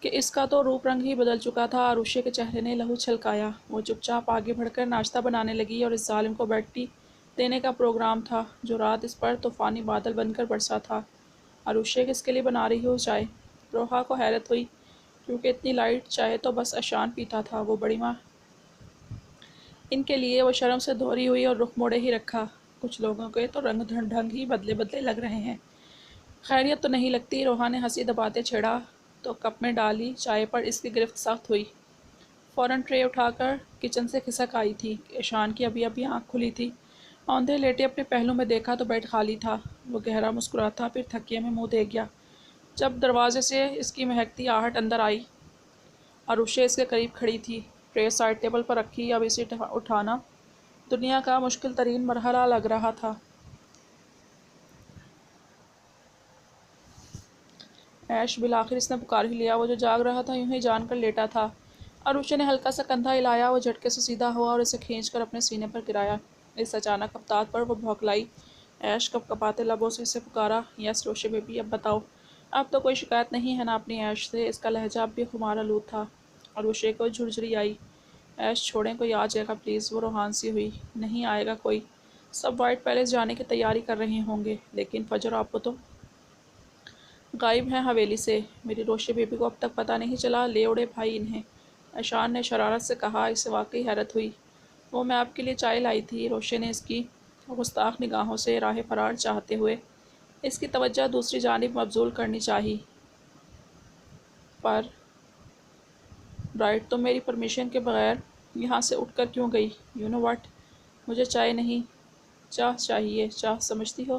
کہ اس کا تو روپ رنگ ہی بدل چکا تھا۔ عروشے کے چہرے نے لہو چھلکایا۔ وہ چپ چاپ آگے بڑھ کر ناشتہ بنانے لگی اور اس ظالم کو بیٹی دینے کا پروگرام تھا جو رات اس پر طوفانی بادل بن کر برسا تھا۔ عروشے کس کے لیے بنا رہی ہو چائے؟ روحا کو حیرت ہوئی کیونکہ اتنی لائٹ چائے تو بس اشان پیتا تھا۔ وہ بڑی ماں ان کے لیے۔ وہ شرم سے دھوری ہوئی اور رخ موڑے ہی رکھا۔ کچھ لوگوں کے تو رنگ ڈھنگ ہی بدلے بدلے لگ رہے ہیں۔ خیریت تو نہیں لگتی؟ روحا نے ہنسی دباتے چھیڑا تو کپ میں ڈالی چائے پر اس کی گرفت سخت ہوئی۔ فوراً ٹرے اٹھا کر کچن سے کھسک آئی تھی کہ ایشان کی ابھی ابھی آنکھ کھلی تھی۔ اوندھے لیٹے اپنے پہلو میں دیکھا تو بیڈ خالی تھا۔ وہ گہرا مسکراتا پھر تھکیے میں منہ دیکھ گیا۔ جب دروازے سے اس کی مہکتی آہٹ اندر آئی، عروشے اس کے قریب کھڑی تھی۔ ٹرے سائڈ ٹیبل پر رکھی، اب اسے اٹھانا دنیا کا مشکل ترین مرحلہ لگ رہا تھا۔ ایش! بالآخر اس نے پکار ہی لیا۔ وہ جو جاگ رہا تھا یوں ہی جان کر لیٹا تھا۔ عروشے نے ہلکا سا کندھا ہلایا۔ وہ جھٹکے سے سیدھا ہوا اور اسے کھینچ کر اپنے سینے پر گرایا۔ اس اچانک خبطات پر وہ بھونکلائی۔ ایش کپ کپاتے لبوں سے اسے پکارا۔ یس روشے بیبی، اب بتاؤ۔ اب تو کوئی شکایت نہیں ہے نا اپنی ایش سے؟ اس کا لہجہ اب بھی خمار آلود تھا۔ عروشے کو جھرجھری آئی۔ ایش چھوڑیں، کوئی آ جائے گا پلیز۔ وہ روحان سی ہوئی۔ نہیں آئے گا کوئی، سب وائٹ پیلس جانے کی تیاری کر رہے ہوں گے، لیکن فجر آپ کو تو غائب ہیں حویلی سے۔ میری روشے بیبی کو اب تک پتہ نہیں چلا؟ لے اڑے بھائی انہیں، ایشان نے شرارت سے کہا۔ اسے واقعی حیرت ہوئی۔ وہ میں آپ کے لیے چائے لائی تھی۔ روشے نے اس کی گستاخ نگاہوں سے راہ فرار چاہتے ہوئے اس کی توجہ دوسری جانب مبذول کرنی چاہی۔ پر برائٹ، تم میری پرمیشن کے بغیر یہاں سے اٹھ کر کیوں گئی؟ یو نو واٹ، مجھے چائے نہیں، چاہ چاہیے۔ چاہ سمجھتی ہو؟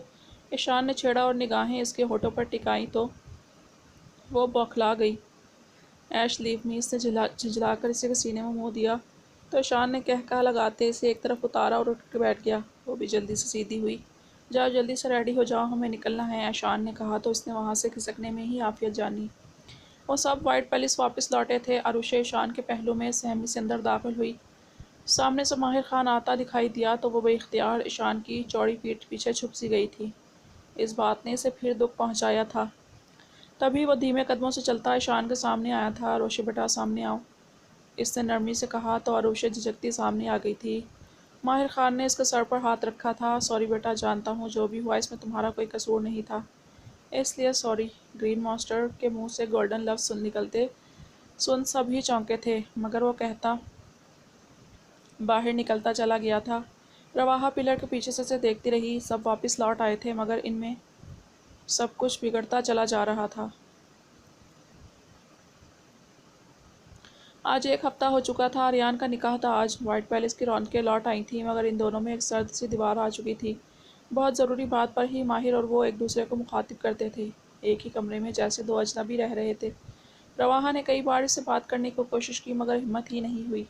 ایشان نے چھیڑا اور نگاہیں اس کے ہونٹوں پر ٹکائیں تو وہ بوکھلا گئی۔ ایش لیو می، اس نے جھنجھلا کر اسے سینے میں منہ دیا تو ایشان نے کہکہا لگاتے اسے ایک طرف اتارا اور اٹھ کے بیٹھ گیا۔ وہ بھی جلدی سے سیدھی ہوئی۔ جاؤ جلدی سے ریڈی ہو جاؤ، ہمیں نکلنا ہے، ایشان نے کہا تو اس نے وہاں سے کھسکنے میں ہی عافیت جانی۔ وہ سب وائٹ پیلس واپس لوٹے تھے۔ عروشے ایشان کے پہلو میں سہمی سے اندر داخل ہوئی۔ سامنے سے ماہر خان آتا دکھائی دیا تو وہ بے اختیار ایشان کی چوڑی پیٹھ پیچھے چھپ سی گئی تھی۔ اس بات نے اسے پھر دکھ پہنچایا تھا۔ تبھی وہ دھیمے قدموں سے چلتا ایشان کے سامنے آیا تھا۔ عروشے بیٹا سامنے آؤ، اس نے نرمی سے کہا تو عروشے جھجکتی سامنے آ گئی تھی۔ ماہر خان نے اس کے سر پر ہاتھ رکھا تھا۔ سوری بیٹا، جانتا ہوں جو بھی ہوا اس میں تمہارا کوئی قصور نہیں تھا، اس لیے سوری۔ گرین ماسٹر کے منہ سے گولڈن لفظ نکلتے سن سب ہی چونکے تھے، مگر وہ کہتا باہر نکلتا چلا گیا تھا۔ رواحہ پلر کے پیچھے سے دیکھتی رہی۔ سب واپس لوٹ آئے تھے مگر ان میں سب کچھ بگڑتا چلا جا رہا تھا۔ آج ایک ہفتہ ہو چکا تھا۔ آریان کا نکاح تھا آج۔ وائٹ پیلس کی رونقیں لوٹ آئی تھیں مگر ان دونوں میں ایک سرد سی دیوار آ چکی تھی۔ بہت ضروری بات پر ہی ماہر اور وہ ایک دوسرے کو مخاطب کرتے تھے، ایک ہی کمرے میں جیسے دو اجنبی رہ رہے تھے۔ رواحہ نے کئی بار اس سے بات کرنے کی کوشش کی مگر ہمت ہی نہیں ہوئی۔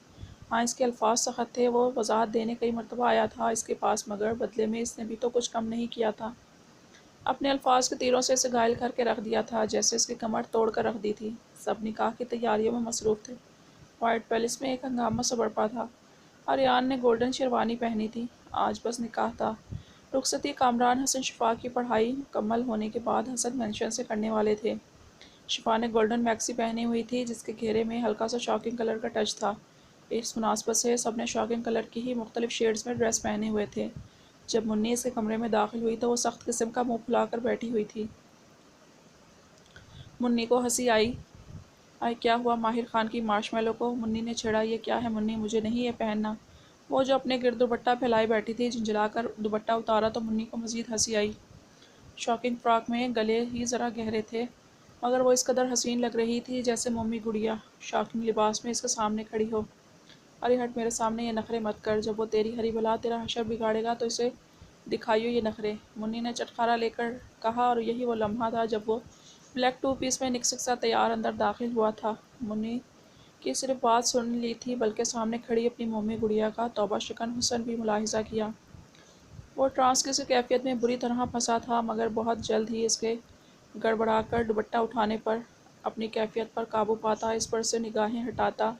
ہاں، اس کے الفاظ سخت تھے۔ وہ وضاحت دینے کئی مرتبہ آیا تھا اس کے پاس مگر بدلے میں اس نے بھی تو کچھ کم نہیں کیا تھا، اپنے الفاظ کے تیروں سے اسے گھائل کر کے رکھ دیا تھا، جیسے اس کی کمر توڑ کر رکھ دی تھی۔ سب نکاح کی تیاریوں میں مصروف تھے۔ وائٹ پیلس میں ایک ہنگامہ سا برپا تھا۔ آریان نے گولڈن شیروانی پہنی تھی۔ آج بس نکاح تھا۔ رخصتی کامران حسن شفا کی پڑھائی مکمل ہونے کے بعد حسن مینشن سے کرنے والے تھے۔ شفا نے گولڈن میکسی پہنی ہوئی تھی جس کے گھیرے میں ہلکا سا شاکنگ کلر کا ٹچ تھا۔ اس مناسبت سے سب نے شاکنگ کلر کی ہی مختلف شیڈز میں ڈریس پہنے ہوئے تھے۔ جب منی اس کے کمرے میں داخل ہوئی تو وہ سخت قسم کا منہ پھلا کر بیٹھی ہوئی تھی۔ منی کو ہنسی آئی۔ کیا ہوا ماہر خان کی مارشمیلو کو؟ منی نے چھیڑا۔ یہ کیا ہے منی، مجھے نہیں یہ پہننا۔ وہ جو اپنے گرد دوپٹہ پھیلائے بیٹھی تھی، جھنجھلا کر دوپٹہ اتارا تو منی کو مزید ہنسی آئی۔ شاکنگ فراک میں گلے ہی ذرا گہرے تھے مگر وہ اس قدر حسین لگ رہی تھی جیسے مومی گڑیا شاکنگ لباس میں اس کے سامنے کھڑی ہو۔ ارے ہٹ، میرے سامنے یہ نخرے مت کر، جب وہ تیری ہری بلا تیرا حشر بگاڑے گا تو اسے دکھائیو یہ نخرے، منی نے چٹخارا لے کر کہا۔ اور یہی وہ لمحہ تھا جب وہ بلیک ٹو پیس میں نکسک سا تیار اندر داخل ہوا تھا۔ منی کی صرف بات سن لی تھی بلکہ سامنے کھڑی اپنی مومی گڑیا کا توبہ شکن حسن بھی ملاحظہ کیا۔ وہ ٹرانس کی سی کیفیت میں بری طرح پھنسا تھا مگر بہت جلد ہی اس کے گڑبڑا کر دوپٹہ اٹھانے پر اپنی کیفیت پر قابو پاتا اس پر سے نگاہیں ہٹاتا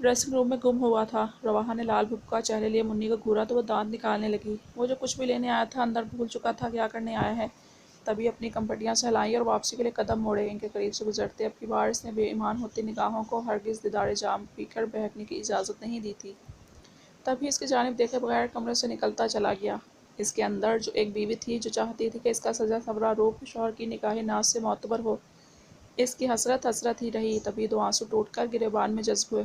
ڈریسنگ روم میں گم ہوا تھا۔ رواحہ نے لال بھپکا چہرے لیے منی کو گھورا تو وہ دانت نکالنے لگی۔ وہ جو کچھ بھی لینے آیا تھا اندر بھول چکا تھا کیا کرنے آیا ہے۔ تبھی اپنی کمپٹیاں سہلائیں اور واپسی کے لیے قدم موڑے۔ ان کے قریب سے گزرتے اب کی بار اس نے بے ایمان ہوتی نگاہوں کو ہرگز دیدار جام پی کر بہکنے کی اجازت نہیں دی تھی۔ تبھی اس کی جانب دیکھے بغیر کمرے سے نکلتا چلا گیا۔ اس کے اندر جو ایک بیوی تھی جو چاہتی تھی کہ اس کا سجا سورا روپ شوہر کی نگاہ ناز سے معتبر ہو، اس کی حسرت ہی رہی۔ تبھی دو آنسو ٹوٹ کر گریبان میں جذب ہوئے،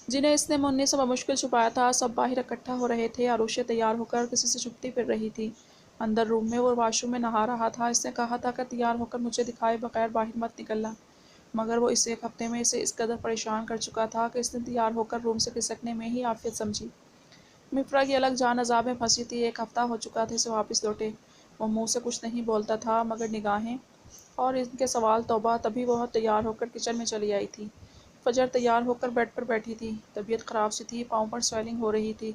جنہیں اس نے منی سے بمشکل چھپایا تھا۔ سب باہر اکٹھا ہو رہے تھے۔ آروشی تیار ہو کر کسی سے چھپتی پھر رہی تھی۔ اندر روم میں وہ واش روم میں نہا رہا تھا۔ اس نے کہا تھا کہ تیار ہو کر مجھے دکھائے بغیر باہر مت نکلنا، مگر وہ اس ایک ہفتے میں اسے اس قدر پریشان کر چکا تھا کہ اس نے تیار ہو کر روم سے کھسکنے میں ہی عافیت سمجھی۔ مفرا کی الگ جان عذاب میں پھنسی تھی۔ ایک ہفتہ ہو چکا تھا اسے واپس لوٹے۔ وہ منہ سے کچھ نہیں بولتا تھا مگر نگاہیں اور ان کے سوال توبہ۔ تبھی وہ تیار ہو کر کچن میں چلی آئی تھی۔ فجر تیار ہو کر بیڈ پر بیٹھی تھی۔ طبیعت خراب سی تھی، پاؤں پر سویلنگ ہو رہی تھی۔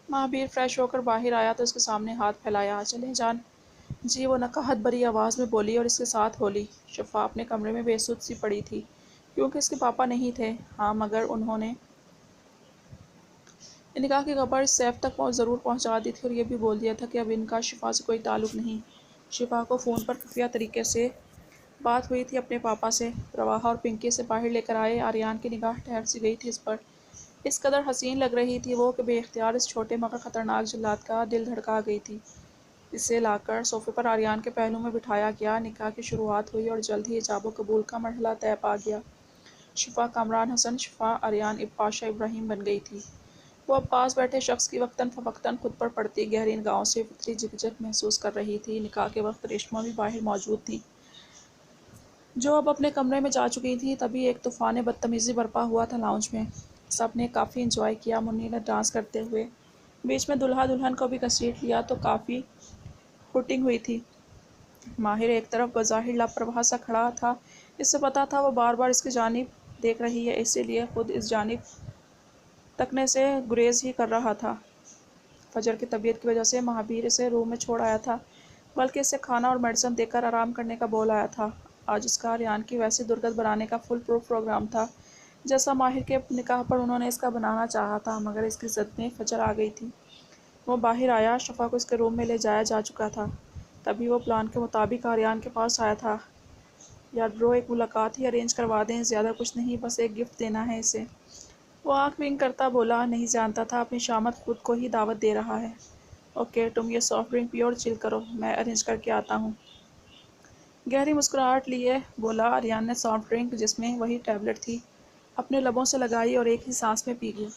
مہابیر فریش ہو کر باہر آیا تو اس کے سامنے ہاتھ پھیلایا۔ چلیں جان جی، وہ نقاہت بھری آواز میں بولی اور اس کے ساتھ ہولی۔ شفا اپنے کمرے میں بے سود سی پڑی تھی کیونکہ اس کے پاپا نہیں تھے۔ ہاں مگر انہوں نے نکاح کی خبر سیف تک ضرور پہنچا دی تھی اور یہ بھی بول دیا تھا کہ اب ان کا شفا سے کوئی تعلق نہیں۔ شفا کو فون پر خفیہ طریقے سے بات ہوئی تھی اپنے پاپا سے۔ رواحہ اور پنکی سے باہر لے کر آئے۔ آریان کی نگاہ ٹھہر سی گئی تھی اس پر۔ اس قدر حسین لگ رہی تھی وہ کہ بے اختیار اس چھوٹے مگر خطرناک جلاد کا دل دھڑکا گئی تھی۔ اسے لا کر صوفے پر آریان کے پہلو میں بٹھایا گیا۔ نکاح کی شروعات ہوئی اور جلد ہی ایجاب و قبول کا مرحلہ طے پا گیا۔ شفا کامران حسن، شفا آریان پاشا ابراہیم بن گئی تھی۔ وہ اب پاس بیٹھے شخص کی وقتاً فوقتاً خود پر پڑتی گہری نگاہوں سے فطری جھک جھک محسوس کر رہی تھی۔ نکاح کے وقت ریشما بھی باہر موجود تھی جو اب اپنے کمرے میں جا چکی تھی۔ تبھی ایک طوفان بدتمیزی برپا ہوا تھا لاؤنج میں۔ سب نے کافی انجوائے کیا۔ منی نے ڈانس کرتے ہوئے بیچ میں دلہا دلہن کو بھی گھسیٹ لیا تو کافی ہوٹنگ ہوئی تھی۔ ماہر ایک طرف بظاہر لاپرواہ سا کھڑا تھا۔ اس سے پتا تھا وہ بار بار اس کی جانب دیکھ رہی ہے، اسی لیے خود اس جانب تکنے سے گریز ہی کر رہا تھا۔ فجر کی طبیعت کی وجہ سے مہابیر اسے روم میں چھوڑ آیا تھا، بلکہ اسے کھانا اور میڈیسن دے کر آرام کرنے کا بول آیا تھا۔ آج اس کا آریان کی ویسی درگت بنانے کا فل پروف پروگرام تھا جیسا ماہر کے نکاح پر انہوں نے اس کا بنانا چاہا تھا، مگر اس کی زد میں فجر آ گئی تھی۔ وہ باہر آیا۔ شفا کو اس کے روم میں لے جایا جا چکا تھا۔ تبھی وہ پلان کے مطابق آریان کے پاس آیا تھا۔ یا برو، ایک ملاقات ہی ارینج کروا دیں، زیادہ کچھ نہیں، بس ایک گفٹ دینا ہے اسے۔ وہ آنکھ ونک کرتا بولا، نہیں جانتا تھا اپنی شامت خود کو ہی دعوت دے رہا ہے۔ اوکے، تم یہ سافٹ ڈرنک پیو اور چل کرو، میں ارینج کر کے آتا ہوں۔ گہری مسکراہٹ لیے بولا آریان نے سافٹ ڈرنک، جس میں وہی ٹیبلٹ تھی، اپنے لبوں سے لگائی اور ایک ہی سانس میں پی گیا۔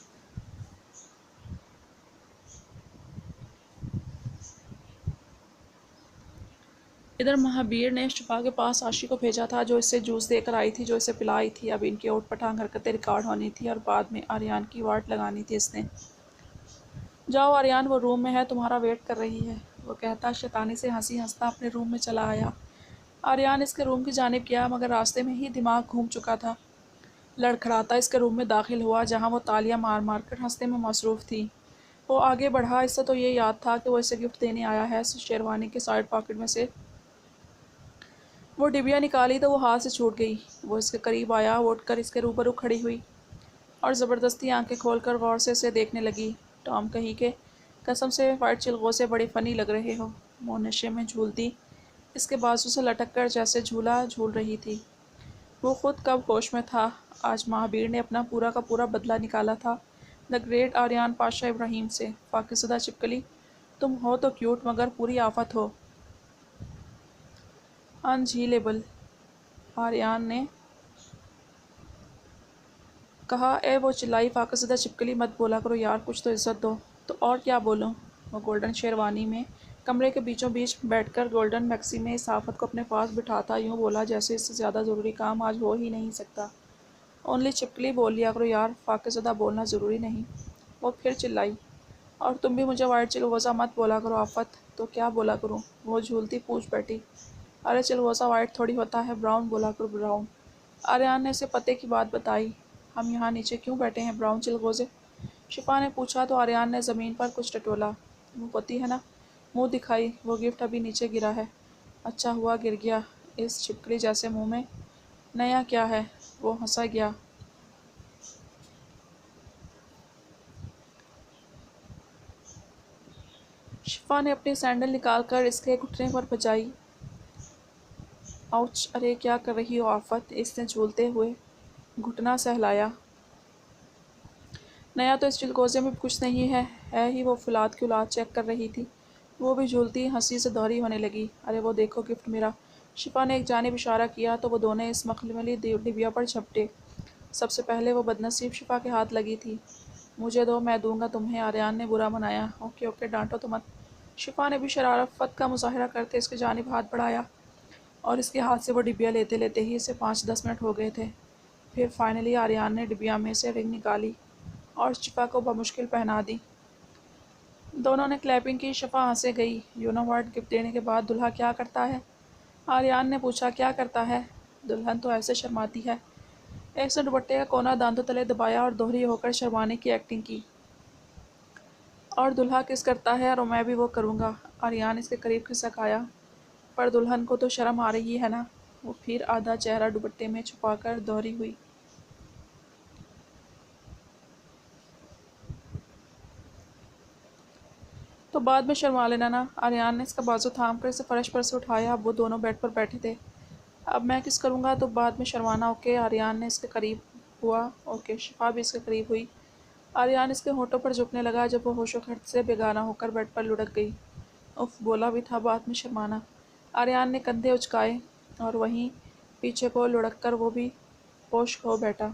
ادھر مہابیر نے شفا کے پاس آشی کو بھیجا تھا جو اسے جوس دے کر آئی تھی، جو اسے پلائی تھی۔ اب ان کی اوٹ پٹانگ حرکتیں ریکارڈ ہونی تھی اور بعد میں آریان کی واٹ لگانی تھی۔ اس نے جاؤ آریان، وہ روم میں ہے، تمہارا ویٹ کر رہی ہے، وہ کہتا شیطانی سے ہنسی ہنستا اپنے روم میں چلا آیا۔ آریان اس کے روم کی جانب گیا مگر راستے میں ہی دماغ گھوم چکا تھا۔ لڑکھڑاتا اس کے روم میں داخل ہوا جہاں وہ تالیاں مار مار کر ہنسنے میں مصروف تھی۔ وہ آگے بڑھا۔ اسے تو یہ یاد تھا کہ وہ اسے گفٹ دینے آیا ہے۔ شیروانی کے سائیڈ پاکٹ میں سے وہ ڈبیا نکالی تو وہ ہاتھ سے چھوٹ گئی۔ وہ اس کے قریب آیا، وہ اٹھ کر اس کے روبرو کھڑی ہوئی اور زبردستی آنکھیں کھول کر غور سے اسے دیکھنے لگی۔ ٹام کہیں کہ قسم سے وائٹ چلغوزے بڑے فنی لگ رہے ہو۔ وہ نشے میں جھولتی اس کے بازو سے لٹک کر جیسے جھولا جھول رہی تھی۔ وہ خود کب ہوش میں تھا۔ آج مہابیر نے اپنا پورا کا پورا بدلہ نکالا تھا دی گریٹ آریان پاشا ابراہیم سے۔ فاقہ زدہ چپکلی، تم ہو تو کیوٹ مگر پوری آفت ہو۔ انجھیلیبل، آریان نے کہا۔ اے وہ چلائی، فاقہ زدہ چپکلی، مت بولا کرو یار، کچھ تو عزت دو۔ تو اور کیا بولوں؟ وہ گولڈن شیروانی میں کمرے کے بیچوں بیچ بیٹھ کر گولڈن میکسی میں اس آفت کو اپنے پاس بٹھاتا یوں بولا جیسے اس سے زیادہ ضروری کام آج ہو ہی نہیں سکتا۔ اونلی چپکلی بول لیا کرو یار، فاقہ زدہ بولنا ضروری نہیں۔ وہ پھر چلائی، اور تم بھی مجھے وائٹ چلغوزہ مت بولا کرو آفت۔ تو کیا بولا کروں؟ وہ جھولتی پوچھ بیٹھی۔ ارے چلغوزہ وائٹ تھوڑی ہوتا ہے، براؤن بولا کرو، براؤن۔ آریان نے اسے پتے کی بات بتائی۔ ہم یہاں نیچے کیوں بیٹھے ہیں، براؤن چلغوزے؟ شفا نے پوچھا تو آریان نے زمین پر کچھ ٹٹولا۔ وہ پتی ہے نا، منہ دکھائی، وہ گفٹ ابھی نیچے گرا ہے۔ اچھا ہوا گر گیا، اس چھپکلی جیسے منہ میں نیا کیا ہے؟ وہ ہنسا گیا۔ شفا نے اپنی سینڈل نکال کر اس کے گھٹنے پر بجائی۔ آؤچ! ارے کیا کر رہی ہو آفت، اس نے جھولتے ہوئے گھٹنا سہلایا۔ نیا تو اس چلگوزے میں کچھ نہیں ہے ہی، وہ فولاد کی اولاد چیک کر رہی تھی۔ وہ بھی جھولتی ہنسی سے دوہری ہونے لگی۔ ارے وہ دیکھو گفٹ میرا۔ شفا نے ایک جانب اشارہ کیا تو وہ دونوں اس مخملی ڈبیا پر جھپٹے۔ سب سے پہلے وہ بدنصیب شفا کے ہاتھ لگی تھی۔ مجھے دو، میں دوں گا تمہیں، آریان نے برا منایا۔ اوکے اوکے، ڈانٹو تو مت۔ شفا نے بھی شرافت کا مظاہرہ کرتے اس کی جانب ہاتھ بڑھایا اور اس کے ہاتھ سے وہ ڈبیا لیتے لیتے ہی اسے 5-10 منٹ ہو گئے تھے۔ پھر فائنلی آریان نے ڈبیا میں سے رنگ نکالی اور شفا کو بمشکل پہنا دی۔ دونوں نے کلیپنگ کی۔ شفا ہنسے گئی۔ یو نو واٹ، گفٹ دینے کے بعد دلہا کیا کرتا ہے؟ آریان نے پوچھا۔ کیا کرتا ہے؟ دلہن تو ایسے شرماتی ہے۔ ایک نے دوپٹے کا کونا دانتوں تلے دبایا اور دوہری ہو کر شرمانے کی ایکٹنگ کی۔ اور دلہا کس کرتا ہے، اور میں بھی وہ کروں گا۔ آریان اس کے قریب کھسک آیا۔ پر دلہن کو تو شرم آ رہی ہے نا؟ وہ پھر آدھا چہرہ دوپٹے میں چھپا کر دوہری ہوئی۔ تو بعد میں شرما لینا نا۔ آریان نے اس کا بازو تھام کر اسے فرش پر سے اٹھایا۔ اب وہ دونوں بیڈ پر بیٹھے تھے۔ اب میں کس کروں گا تو بعد میں شرمانا، اوکے؟ آریان نے اس کے قریب ہوا۔ اوکے۔ شفا بھی اس کے قریب ہوئی۔ آریان اس کے ہونٹوں پر جھکنے لگا جب وہ ہوش و خرد سے بیگانہ ہو کر بیڈ پر لڑک گئی۔ اف، بولا بھی تھا بعد میں شرمانا۔ آریان نے کندھے اچکائے اور وہیں پیچھے کو لڑک کر وہ بھی ہوش کھو بیٹھا۔